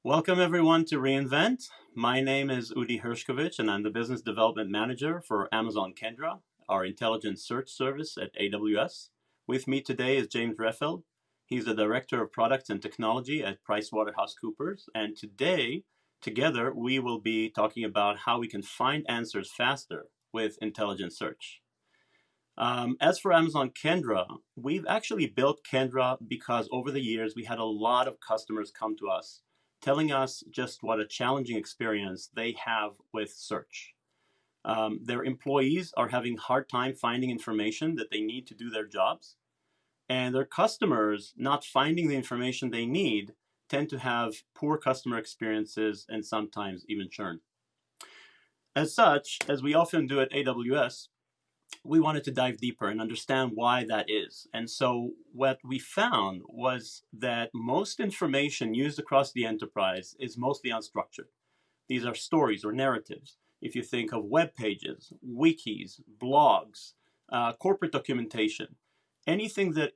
Welcome everyone to reInvent. My name is Udi Hershkovich and I'm the Business Development Manager for Amazon Kendra, our intelligent search service at AWS. With me today is James Reffeld. He's the Director of Products and Technology at PricewaterhouseCoopers. And today, together, we will be talking about how we can find answers faster with intelligent search. As for Amazon Kendra, we've actually built Kendra because over the years we had a lot of customers come to us telling us just what a challenging experience they have with search. Their employees are having a hard time finding information that they need to do their jobs, and their customers not finding the information they need tend to have poor customer experiences and sometimes even churn. As such, as we often do at AWS, we wanted to dive deeper and understand why that is. And so what we found was that most information used across the enterprise is mostly unstructured. These are stories or narratives. If you think of web pages, wikis, blogs, corporate documentation, anything that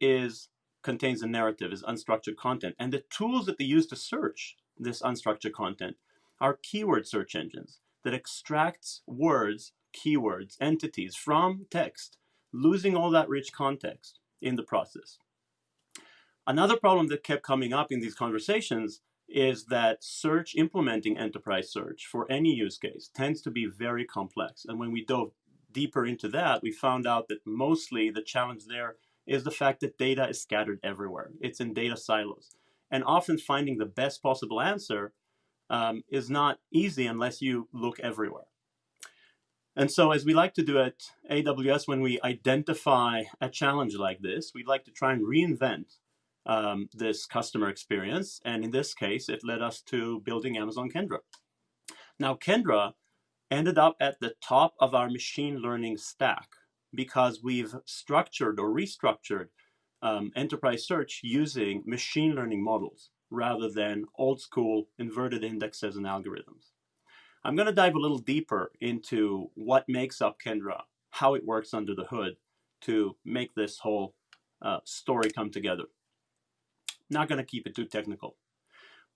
contains a narrative is unstructured content. And the tools that they use to search this unstructured content are keyword search engines that extracts words, keywords, entities from text, losing all that rich context in the process. Another problem that kept coming up in these conversations is that search, implementing enterprise search for any use case tends to be very complex. And when we dove deeper into that, we found out that mostly the challenge there is the fact that data is scattered everywhere. It's in data silos. And often finding the best possible answer is not easy unless you look everywhere. And so as we like to do at AWS, when we identify a challenge like this, we'd like to try and reinvent this customer experience. And in this case, it led us to building Amazon Kendra. Now, Kendra ended up at the top of our machine learning stack because we've structured or restructured enterprise search using machine learning models rather than old school inverted indexes and algorithms. I'm going to dive a little deeper into what makes up Kendra, how it works under the hood to make this whole story come together. Not going to keep it too technical,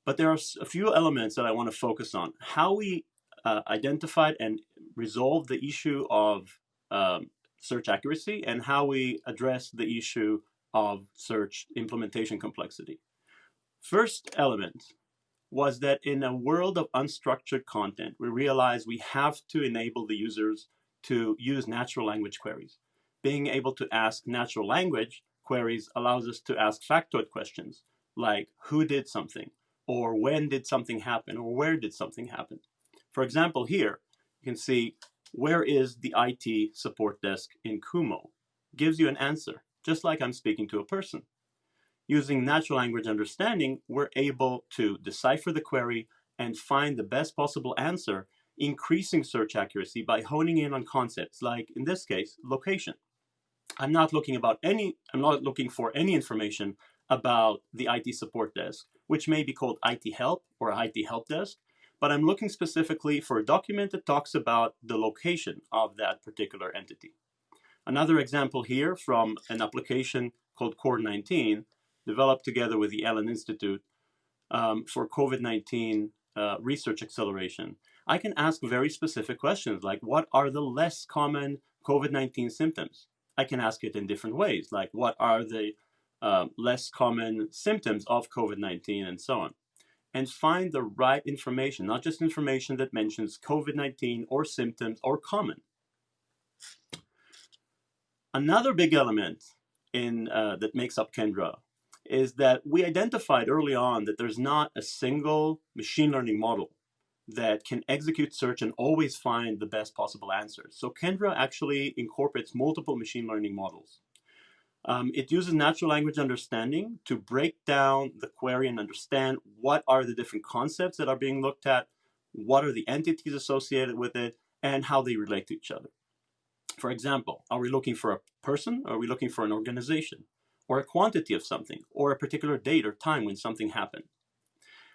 but there are a few elements that I want to focus on. How we identified and resolved the issue of search accuracy and how we address the issue of search implementation complexity. First element was that in a world of unstructured content, we realized we have to enable the users to use natural language queries. Being able to ask natural language queries allows us to ask factoid questions like who did something, or when did something happen, or where did something happen. For example, here you can see where is the IT support desk in Kumo? Gives you an answer, just like I'm speaking to a person. Using natural language understanding, we're able to decipher the query and find the best possible answer, increasing search accuracy by honing in on concepts like, in this case, location. I'm not looking for any information about the IT support desk, which may be called IT help or IT help desk, but I'm looking specifically for a document that talks about the location of that particular entity. Another example here from an application called Core19, developed together with the Allen Institute for COVID-19 research acceleration. I can ask very specific questions like what are the less common COVID-19 symptoms? I can ask it in different ways, like what are the less common symptoms of COVID-19 and so on. And find the right information, not just information that mentions COVID-19 or symptoms or common. Another big element that makes up Kendra is that we identified early on that there's not a single machine learning model that can execute search and always find the best possible answers. So Kendra actually incorporates multiple machine learning models. It uses natural language understanding to break down the query and understand what are the different concepts that are being looked at, what are the entities associated with it, and how they relate to each other. For example, are we looking for a person? Or are we looking for an organization? Or a quantity of something, or a particular date or time when something happened?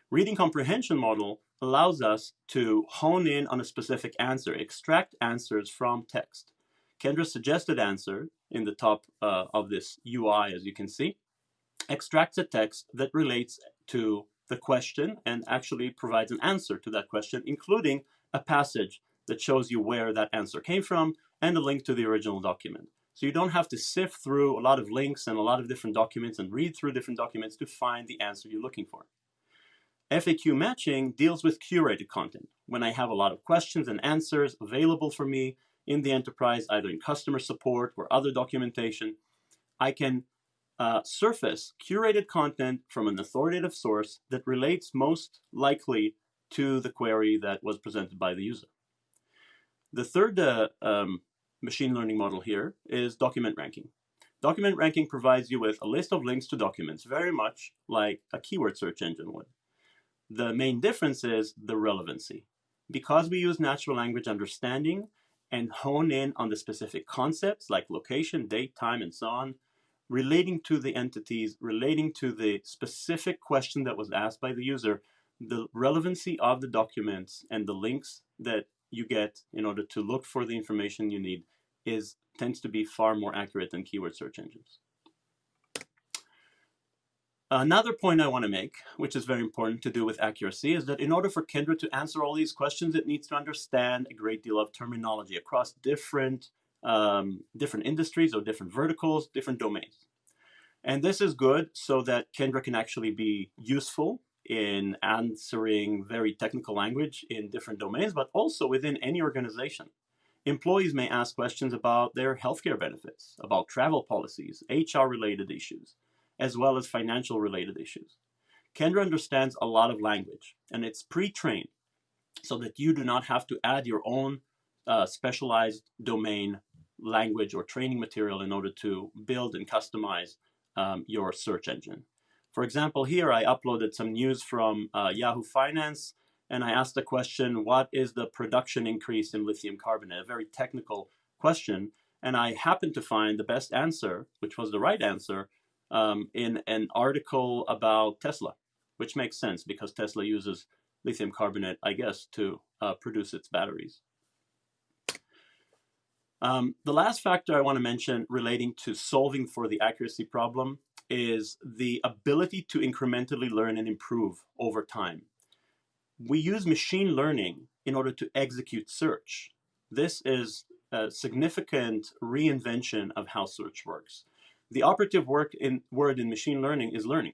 Reading comprehension model allows us to hone in on a specific answer, extract answers from text. Kendra's suggested answer in the top of this UI, as you can see, extracts a text that relates to the question and actually provides an answer to that question, including a passage that shows you where that answer came from and a link to the original document. So you don't have to sift through a lot of links and a lot of different documents and read through different documents to find the answer you're looking for. FAQ matching deals with curated content. When I have a lot of questions and answers available for me in the enterprise, either in customer support or other documentation, I can surface curated content from an authoritative source that relates most likely to the query that was presented by the user. The third machine learning model here is document ranking. Document ranking provides you with a list of links to documents, very much like a keyword search engine would. The main difference is the relevancy. Because we use natural language understanding and hone in on the specific concepts like location, date, time, and so on, relating to the entities, relating to the specific question that was asked by the user, the relevancy of the documents and the links that you get in order to look for the information you need tends to be far more accurate than keyword search engines. Another point I want to make, which is very important to do with accuracy, is that in order for Kendra to answer all these questions, it needs to understand a great deal of terminology across different industries or different verticals, different domains. And this is good so that Kendra can actually be useful in answering very technical language in different domains, but also within any organization. Employees may ask questions about their healthcare benefits, about travel policies, HR-related issues, as well as financial-related issues. Kendra understands a lot of language, and it's pre-trained so that you do not have to add your own specialized domain language or training material in order to build and customize your search engine. For example, here I uploaded some news from Yahoo Finance, and I asked the question, what is the production increase in lithium carbonate? A very technical question, and I happened to find the best answer, which was the right answer, in an article about Tesla, which makes sense because Tesla uses lithium carbonate, I guess, to produce its batteries. The last factor I want to mention relating to solving for the accuracy problem is the ability to incrementally learn and improve over time. We use machine learning in order to execute search. This is a significant reinvention of how search works. The operative word in machine learning is learning.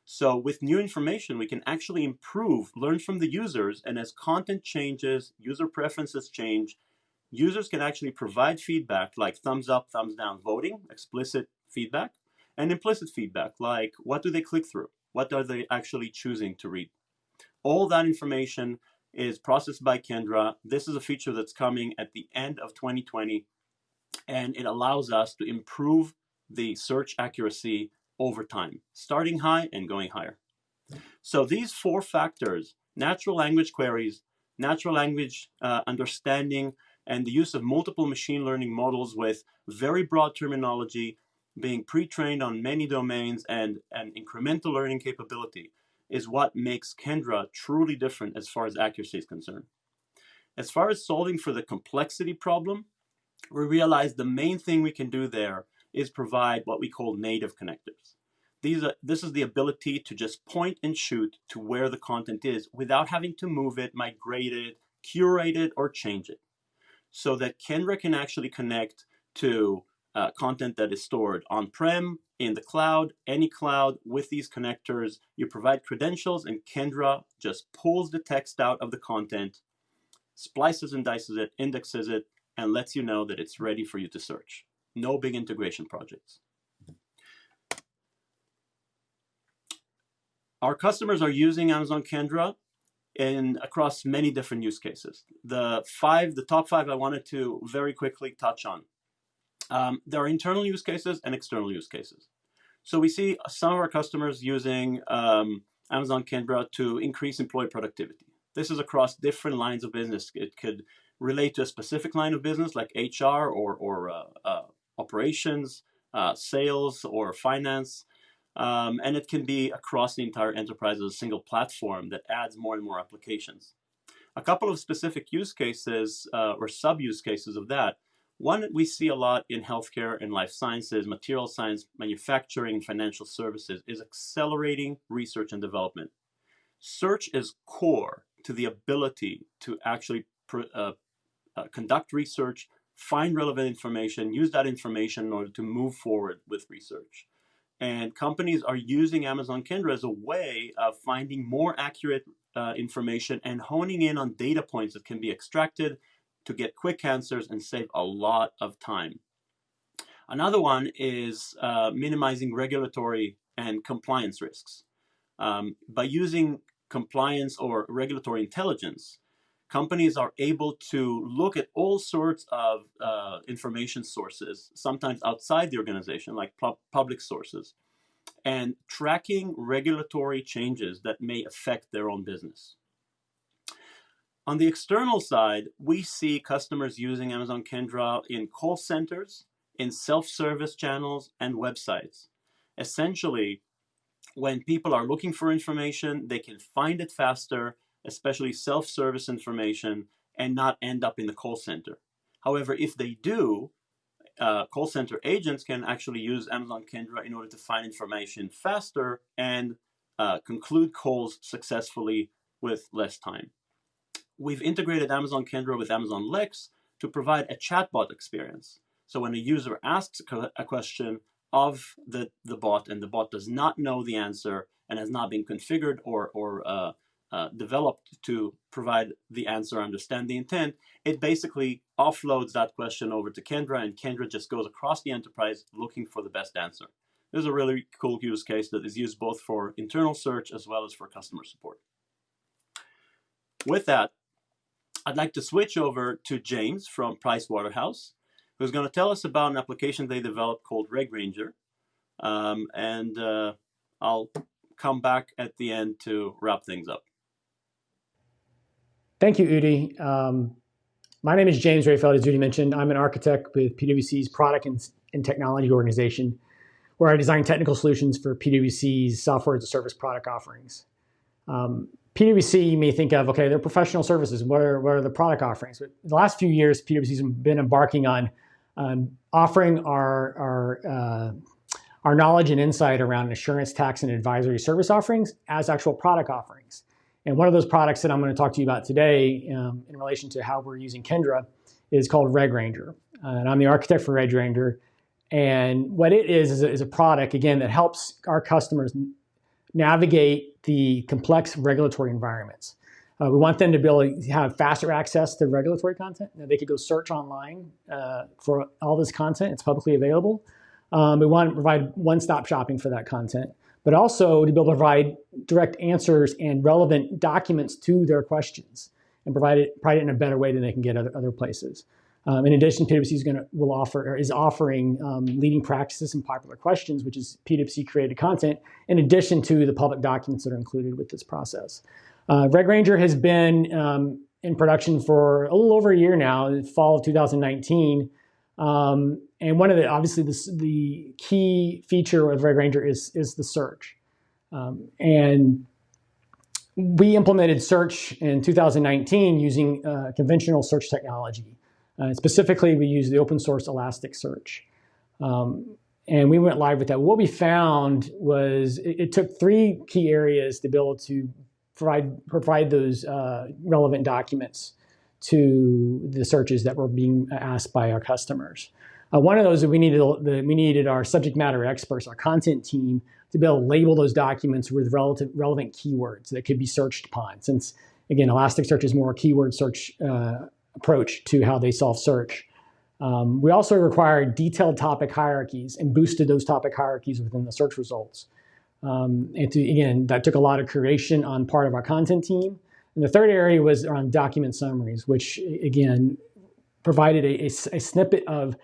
So with new information, we can actually improve, learn from the users, and as content changes, user preferences change, users can actually provide feedback like thumbs up, thumbs down voting, explicit feedback, and implicit feedback like what do they click through? What are they actually choosing to read? All that information is processed by Kendra. This is a feature that's coming at the end of 2020, and it allows us to improve the search accuracy over time, starting high and going higher. So these four factors, natural language queries, natural language understanding, and the use of multiple machine learning models with very broad terminology, being pre-trained on many domains, and an incremental learning capability is what makes Kendra truly different as far as accuracy is concerned. As far as solving for the complexity problem, we realize the main thing we can do there is provide what we call native connectors. This is the ability to just point and shoot to where the content is without having to move it, migrate it, curate it, or change it. So that Kendra can actually connect to content that is stored on-prem, in the cloud, any cloud. With these connectors, you provide credentials and Kendra just pulls the text out of the content, splices and dices it, indexes it, and lets you know that it's ready for you to search. No big integration projects. Our customers are using Amazon Kendra across many different use cases. The top five I wanted to very quickly touch on. There are internal use cases and external use cases. So we see some of our customers using Amazon Kendra to increase employee productivity. This is across different lines of business. It could relate to a specific line of business like HR or operations, sales, or finance. And it can be across the entire enterprise as a single platform that adds more and more applications. A couple of specific use cases or sub-use cases of that. One we see a lot in healthcare and life sciences, material science, manufacturing, and financial services is accelerating research and development. Search is core to the ability to actually conduct research, find relevant information, use that information in order to move forward with research. And companies are using Amazon Kendra as a way of finding more accurate information and honing in on data points that can be extracted to get quick answers and save a lot of time. Another one is minimizing regulatory and compliance risks. By using compliance or regulatory intelligence, companies are able to look at all sorts of information sources, sometimes outside the organization, like public sources, and tracking regulatory changes that may affect their own business. On the external side, we see customers using Amazon Kendra in call centers, in self-service channels, and websites. Essentially, when people are looking for information, they can find it faster, especially self-service information, and not end up in the call center. However, if they do, call center agents can actually use Amazon Kendra in order to find information faster and conclude calls successfully with less time. We've integrated Amazon Kendra with Amazon Lex to provide a chatbot experience. So when a user asks a question of the bot and the bot does not know the answer and has not been configured or developed to provide the answer, understand the intent, it basically offloads that question over to Kendra, and Kendra just goes across the enterprise looking for the best answer. This is a really cool use case that is used both for internal search as well as for customer support. With that, I'd like to switch over to James from Pricewaterhouse, who's going to tell us about an application they developed called Regranger. I'll come back at the end to wrap things up. Thank you, Udi. My name is James Rayfeld, as Udi mentioned. I'm an architect with PwC's Product and Technology Organization, where I design technical solutions for PwC's software as a service product offerings. PwC, you may think of, okay, they're professional services. What are the product offerings? But in the last few years, PwC's been embarking on offering our knowledge and insight around insurance, tax, and advisory service offerings as actual product offerings. And one of those products that I'm going to talk to you about today in relation to how we're using Kendra is called Regranger. And I'm the architect for Regranger. And what it is a product, again, that helps our customers navigate the complex regulatory environments. We want them to be able to have faster access to regulatory content. They could go search online for all this content. It's publicly available. We want to provide one-stop shopping for that content, but also to be able to provide direct answers and relevant documents to their questions and provide it in a better way than they can get other places. In addition, PwC is offering leading practices and popular questions, which is PwC created content, in addition to the public documents that are included with this process. Regranger has been in production for a little over a year now, fall of 2019. And one of the key feature of Regranger is the search. And we implemented search in 2019 using conventional search technology. Specifically, we use the open source Elasticsearch. And we went live with that. What we found was it took three key areas to be able to provide those relevant documents to the searches that were being asked by our customers. One of those that we needed our subject matter experts, our content team, to be able to label those documents with relevant keywords that could be searched upon. Since, again, Elasticsearch is more a keyword search approach to how they solve search. We also required detailed topic hierarchies and boosted those topic hierarchies within the search results. Again, that took a lot of curation on part of our content team. And the third area was around document summaries, which, again, provided a snippet of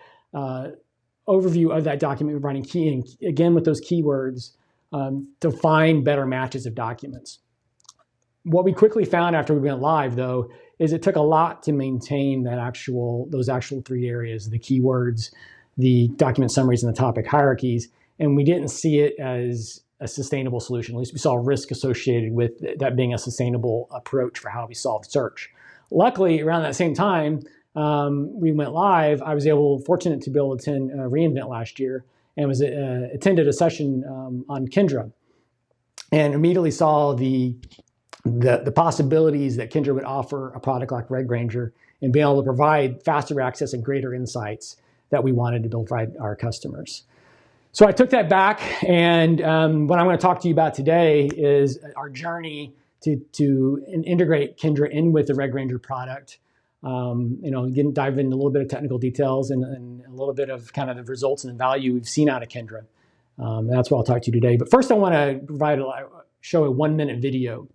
overview of that document, providing again, with those keywords to find better matches of documents. What we quickly found after we went live, though, is it took a lot to maintain those actual three areas: the keywords, the document summaries, and the topic hierarchies. And we didn't see it as a sustainable solution. At least we saw risk associated with that being a sustainable approach for how we solved search. Luckily, around that same time, we went live. I was fortunate to be able to attend reInvent last year and attended a session on Kendra, and immediately saw the the possibilities that Kendra would offer a product like Regranger and being able to provide faster access and greater insights that we wanted to provide our customers. So I took that back, and what I'm going to talk to you about today is our journey to integrate Kendra in with the Regranger product. Again, dive into a little bit of technical details and a little bit of kind of the results and the value we've seen out of Kendra. That's what I'll talk to you today. But first, I want to show a 1-minute video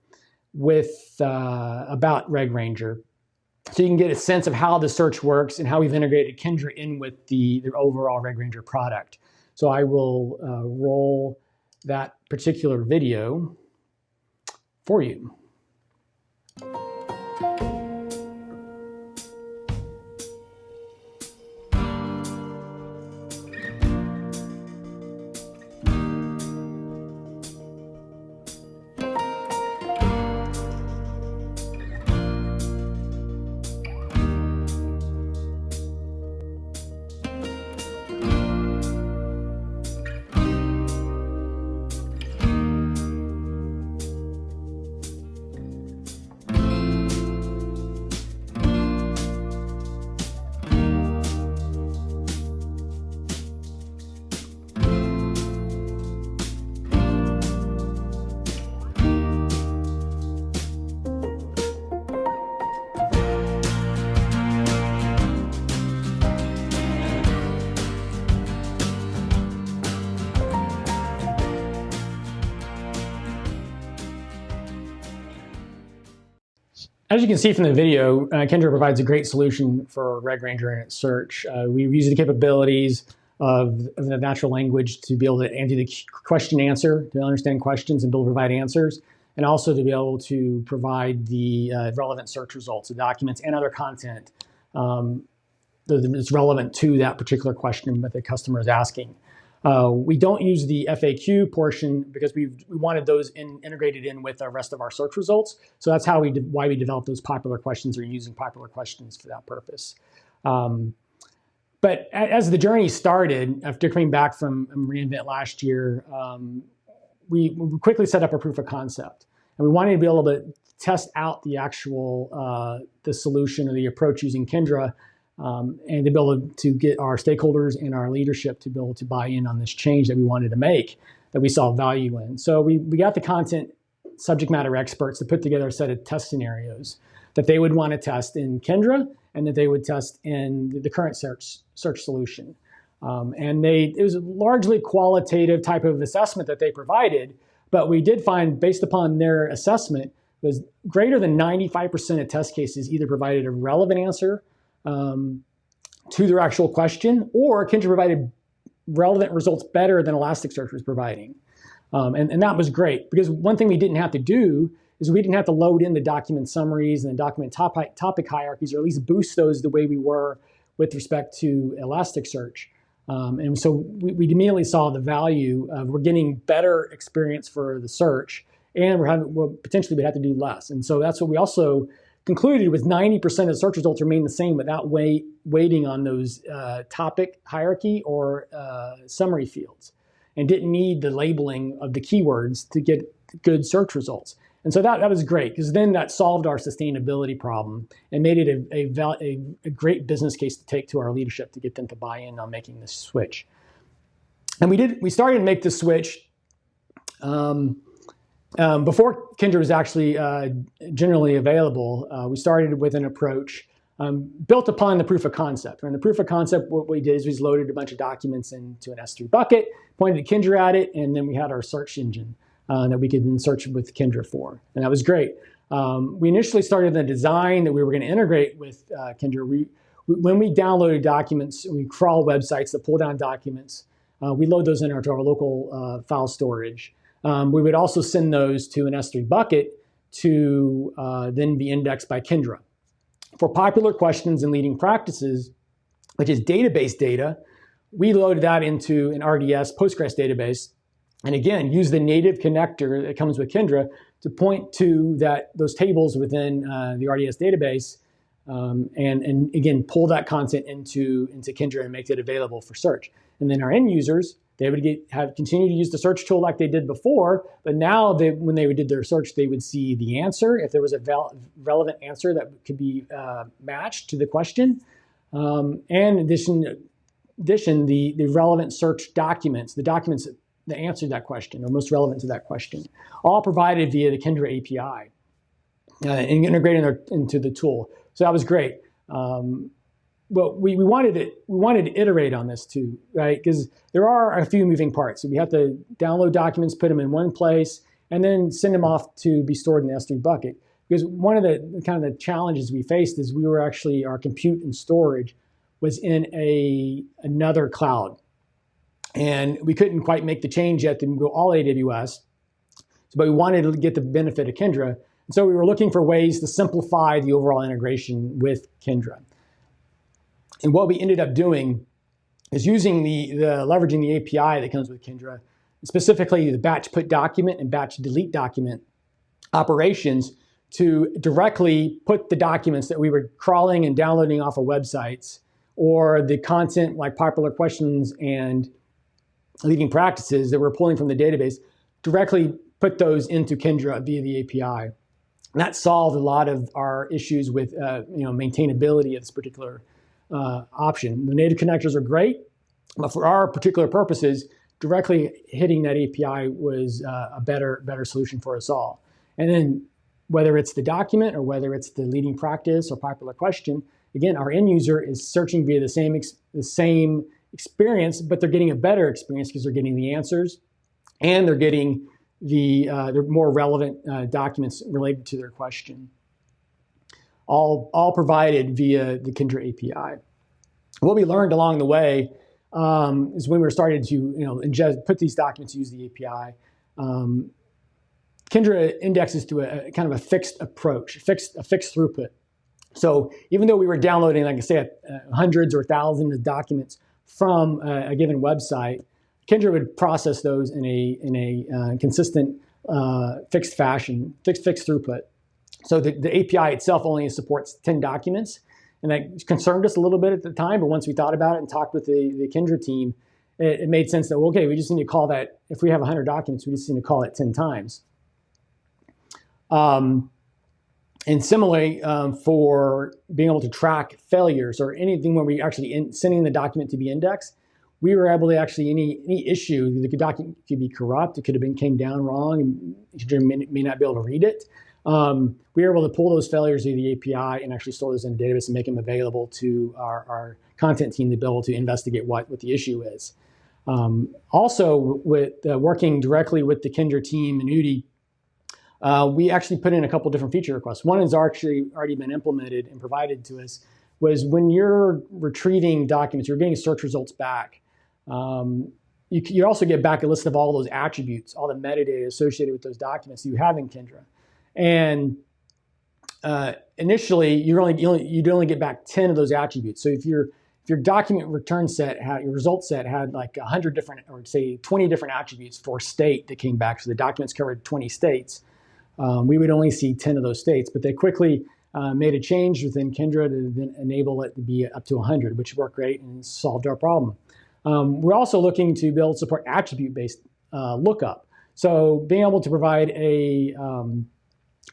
about Regranger, so you can get a sense of how the search works and how we've integrated Kendra in with the overall Regranger product. So I will roll that particular video for you. As you can see from the video, Kendra provides a great solution for Regranger and its search. We use the capabilities of the natural language to be able to do the question answer, to understand questions and be able to provide answers, and also to be able to provide the relevant search results, the documents and other content that's relevant to that particular question that the customer is asking. We don't use the FAQ portion because we wanted those integrated in with the rest of our search results. So that's why we developed those popular questions, or using popular questions for that purpose. But as the journey started, after coming back from reInvent last year, we quickly set up a proof of concept. And we wanted to be able to test out the actual the solution or the approach using Kendra, and to be able to get our stakeholders and our leadership to be able to buy in on this change that we wanted to make, that we saw value in. So we got the content subject matter experts to put together a set of test scenarios that they would want to test in Kendra and that they would test in the current search solution. It was a largely qualitative type of assessment that they provided, but we did find, based upon their assessment, was greater than 95% of test cases either provided a relevant answer to their actual question, or Kendra provided relevant results better than Elasticsearch was providing. And that was great, because one thing we didn't have to do is we didn't have to load in the document summaries and the document topic hierarchies, or at least boost those the way we were with respect to Elasticsearch. And so we immediately saw the value of we're getting better experience for the search, and potentially we'd have to do less. And so that's what we also concluded, with 90% of search results remain the same without waiting on those topic hierarchy or summary fields, and didn't need the labeling of the keywords to get good search results. And so that was great, because then that solved our sustainability problem and made it a great business case to take to our leadership to get them to buy in on making this switch. And we started to make the switch before Kendra was actually generally available. We started with an approach built upon the proof of concept. And the proof of concept, what we did is we loaded a bunch of documents into an S3 bucket, pointed Kendra at it, and then we had our search engine that we could then search with Kendra for. And that was great. We initially started the design that we were going to integrate with Kendra. When we downloaded documents, we crawl websites that pull down documents. We load those into our local file storage. We would also send those to an S3 bucket to then be indexed by Kendra. For popular questions and leading practices, which is database data, we loaded that into an RDS Postgres database. And again, use the native connector that comes with Kendra to point to those tables within the RDS database, and again, pull that content into Kendra and make it available for search. And then our end users, They would continue to use the search tool like they did before, but now when they did their search, they would see the answer if there was a relevant answer that could be matched to the question. And in addition, the relevant search documents, the documents that answered that question or most relevant to that question, all provided via the Kendra API and integrated into the tool. So that was great. But we wanted to iterate on this too, right? Because there are a few moving parts. So we have to download documents, put them in one place, and then send them off to be stored in the S3 bucket. Because one of the kind of the challenges we faced is our compute and storage was in another cloud, and we couldn't quite make the change yet to go all AWS. But we wanted to get the benefit of Kendra, and so we were looking for ways to simplify the overall integration with Kendra. And what we ended up doing is using leveraging the API that comes with Kendra, specifically the batch put document and batch delete document operations to directly put the documents that we were crawling and downloading off of websites or the content like popular questions and leading practices that we're pulling from the database, directly put those into Kendra via the API. And that solved a lot of our issues with maintainability of this particular option. The native connectors are great, but for our particular purposes, directly hitting that API was a better solution for us all. And then whether it's the document or whether it's the leading practice or popular question, again, our end user is searching via the same experience, but they're getting a better experience because they're getting the answers and they're getting the more relevant documents related to their question. All provided via the Kendra API. What we learned along the way is when we were starting to put these documents, use the API. Kendra indexes to a kind of a fixed approach, a fixed throughput. So even though we were downloading, like I said, hundreds or thousands of documents from a given website, Kendra would process those in a consistent fixed fashion, fixed throughput. So the API itself only supports 10 documents. And that concerned us a little bit at the time, but once we thought about it and talked with the Kendra team, it made sense that, okay, we just need to call that, if we have 100 documents, we just need to call it 10 times. And similarly, for being able to track failures or anything when we actually sending the document to be indexed, we were able to actually, any issue, the document could be corrupt, it could have came down wrong, and you may not be able to read it. We were able to pull those failures through the API and actually store those in a database and make them available to our content team to be able to investigate what the issue is. Also, with working directly with the Kendra team and Udi, we actually put in a couple different feature requests. One has actually already been implemented and provided to us, was when you're retrieving documents, you're getting search results back. You also get back a list of all those attributes, all the metadata associated with those documents you have in Kendra. And initially, you'd only get back 10 of those attributes. So if your document return set your result set had like 100 different, or say 20 different attributes for state that came back, so the documents covered 20 states, we would only see 10 of those states. But they quickly made a change within Kendra to then enable it to be up to 100, which worked great and solved our problem. We're also looking to be able to support attribute-based lookup. So being able to provide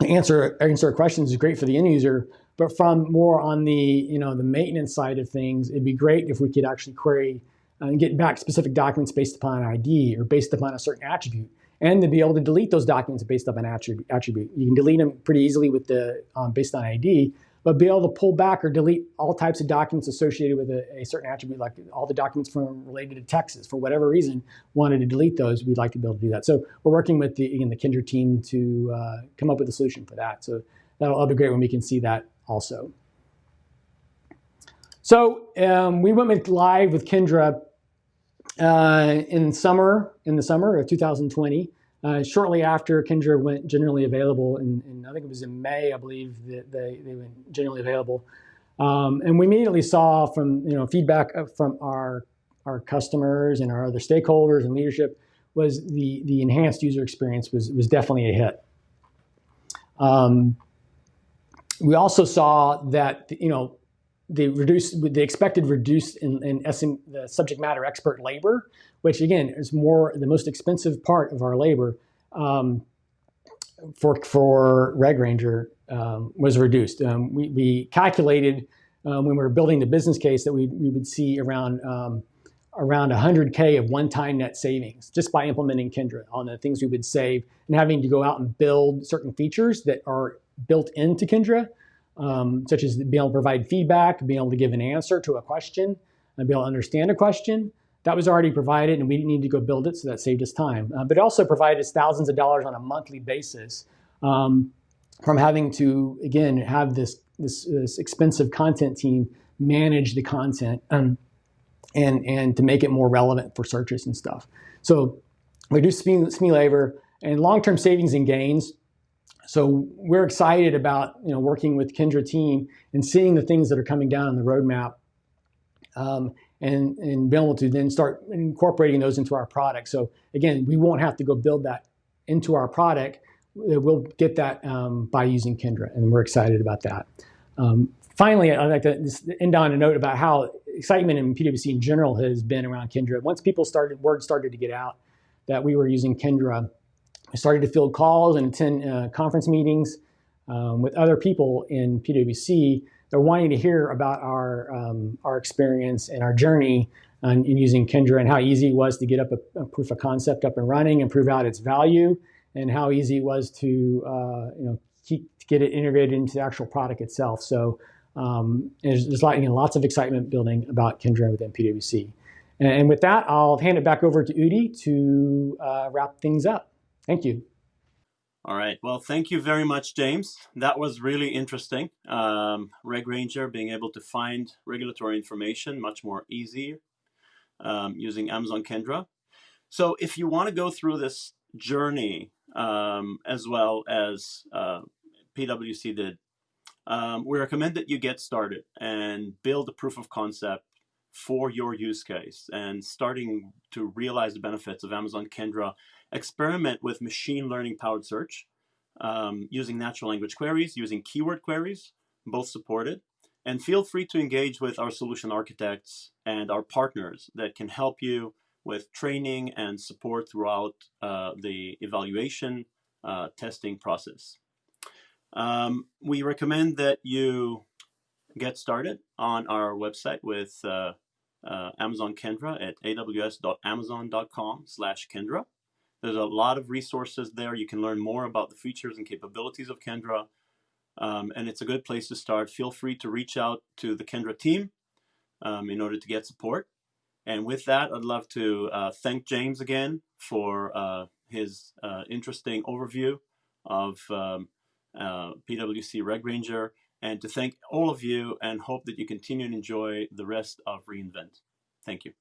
answer questions is great for the end user, but from more on the the maintenance side of things, it'd be great if we could actually query and get back specific documents based upon an ID or based upon a certain attribute, and to be able to delete those documents based upon an attribute. You can delete them pretty easily with the based on ID, but be able to pull back or delete all types of documents associated with a certain attribute, like all the documents from related to Texas, for whatever reason, wanted to delete those, we'd like to be able to do that. So we're working with the Kendra team to come up with a solution for that. So that'll be great when we can see that also. So we went live with Kendra in the summer of 2020. Shortly after Kendra went generally available, and I think it was in May, I believe, that they went generally available. And we immediately saw from feedback from our customers and our other stakeholders and leadership was the enhanced user experience was definitely a hit. We also saw that the expected reduced in the subject matter expert labor, which again is the most expensive part of our labor for Regranger was reduced. We calculated when we were building the business case that we would see around 100K of one-time net savings just by implementing Kendra on the things we would save and having to go out and build certain features that are built into Kendra, such as being able to provide feedback, being able to give an answer to a question, and be able to understand a question. That was already provided, and we didn't need to go build it, so that saved us time. But it also provided us thousands of dollars on a monthly basis from having to, again, have this expensive content team manage the content and to make it more relevant for searches and stuff. So reduce SME labor and long-term savings and gains. So we're excited about working with Kendra team and seeing the things that are coming down on the roadmap, and being able to then start incorporating those into our product. So again, we won't have to go build that into our product. We'll get that by using Kendra, and we're excited about that. Finally, I'd like to just end on a note about how excitement in PwC in general has been around Kendra. Once word started to get out that we were using Kendra, I started to field calls and attend conference meetings with other people in PwC. They're wanting to hear about our experience and our journey in using Kendra and how easy it was to get up a proof of concept up and running and prove out its value, and how easy it was to get it integrated into the actual product itself. So there's lots of excitement building about Kendra within PwC. And with that, I'll hand it back over to Udi to wrap things up. Thank you. All right. Well, thank you very much, James. That was really interesting. Regranger being able to find regulatory information much more easy using Amazon Kendra. So if you want to go through this journey as well as PwC did, we recommend that you get started and build a proof of concept for your use case and starting to realize the benefits of Amazon Kendra. Experiment with machine learning powered search using natural language queries, using keyword queries, both supported. And feel free to engage with our solution architects and our partners that can help you with training and support throughout the evaluation testing process. We recommend that you get started on our website with Amazon Kendra at aws.amazon.com/Kendra. There's a lot of resources there. You can learn more about the features and capabilities of Kendra, and it's a good place to start. Feel free to reach out to the Kendra team in order to get support. And with that, I'd love to thank James again for his interesting overview of PwC Regranger, and to thank all of you and hope that you continue to enjoy the rest of reInvent. Thank you.